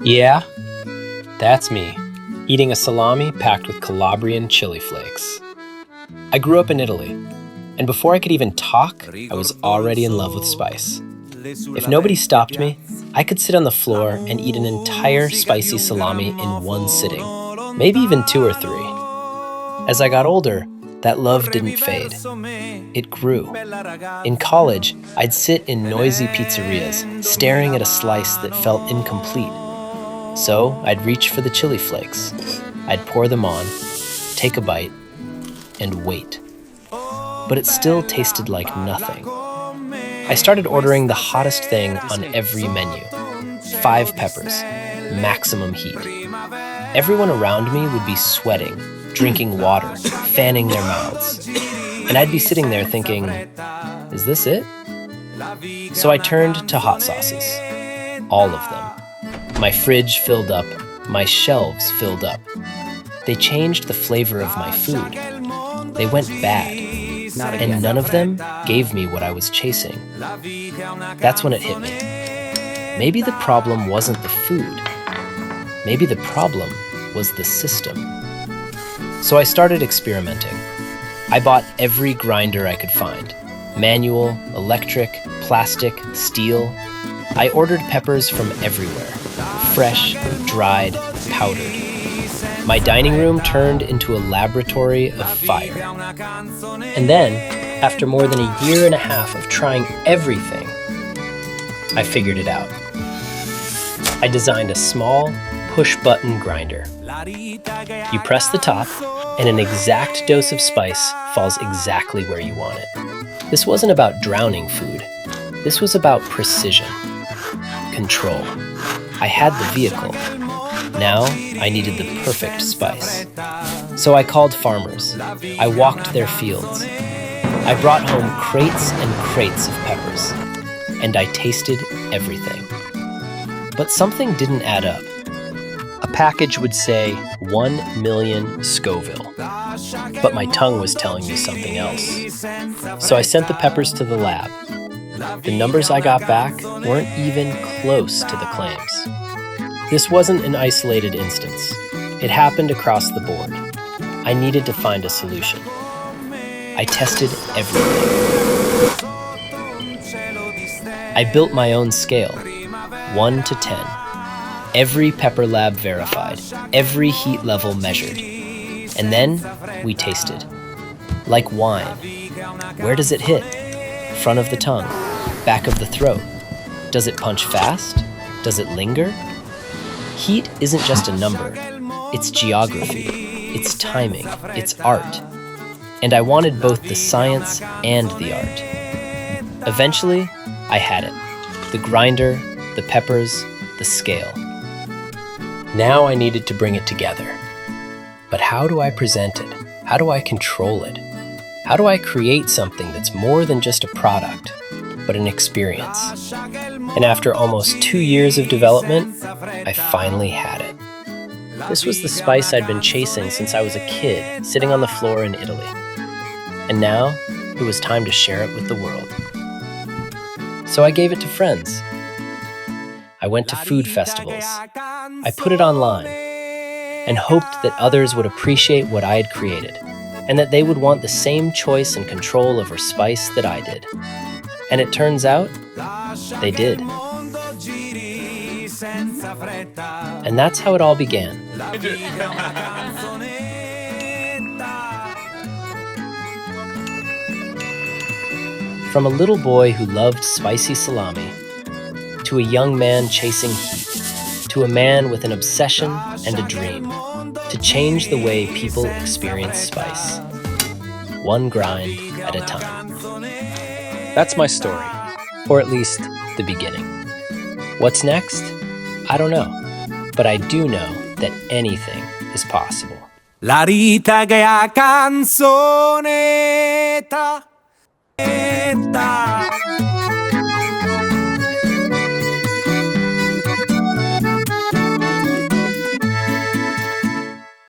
Yeah, that's me, eating a salami packed with Calabrian chili flakes. I grew up in Italy, and before I could even talk, I was already in love with spice. If nobody stopped me, I could sit on the floor and eat an entire spicy salami in one sitting, maybe even two or three. As I got older, that love didn't fade. It grew. In college, I'd sit in noisy pizzerias, staring at a slice that felt incomplete. So I'd reach for the chili flakes. I'd pour them on, take a bite, and wait. But it still tasted like nothing. I started ordering the hottest thing on every menu. 5 peppers, maximum heat. Everyone around me would be sweating, drinking water, fanning their mouths. And I'd be sitting there thinking, is this it? So I turned to hot sauces. All of them. My fridge filled up, my shelves filled up. They changed the flavor of my food. They went bad, and none of them gave me what I was chasing. That's when it hit me. Maybe the problem wasn't the food. Maybe the problem was the system. So I started experimenting. I bought every grinder I could find. Manual, electric, plastic, steel. I ordered peppers from everywhere. Fresh, dried, powdered. My dining room turned into a laboratory of fire. And then, after more than a year and a half of trying everything, I figured it out. I designed a small, push-button grinder. You press the top, and an exact dose of spice falls exactly where you want it. This wasn't about drowning food. This was about precision, control. I had the vehicle. Now I needed the perfect spice. So I called farmers. I walked their fields. I brought home crates and crates of peppers. And I tasted everything. But something didn't add up. A package would say 1 million Scoville. But my tongue was telling me something else. So I sent the peppers to the lab. The numbers I got back weren't even close to the claims. This wasn't an isolated instance. It happened across the board. I needed to find a solution. I tested everything. I built my own scale, 1 to 10. Every pepper lab verified, every heat level measured. And then we tasted. Like wine. Where does it hit? Front of the tongue, back of the throat. Does it punch fast? Does it linger? Heat isn't just a number. It's geography. It's timing. It's art. And I wanted both the science and the art. Eventually, I had it. The grinder, the peppers, the scale. Now I needed to bring it together. But how do I present it? How do I control it? How do I create something that's more than just a product, but an experience? And after almost 2 years of development, I finally had it. This was the spice I'd been chasing since I was a kid, sitting on the floor in Italy. And now, it was time to share it with the world. So I gave it to friends. I went to food festivals. I put it online and hoped that others would appreciate what I had created and that they would want the same choice and control over spice that I did. And it turns out, they did. And that's how it all began. From a little boy who loved spicy salami, to a young man chasing heat, to a man with an obsession and a dream, to change the way people experience spice, one grind at a time. That's my story, or at least the beginning. What's next? I don't know, but I do know that anything is possible. La ritaga canzonetta.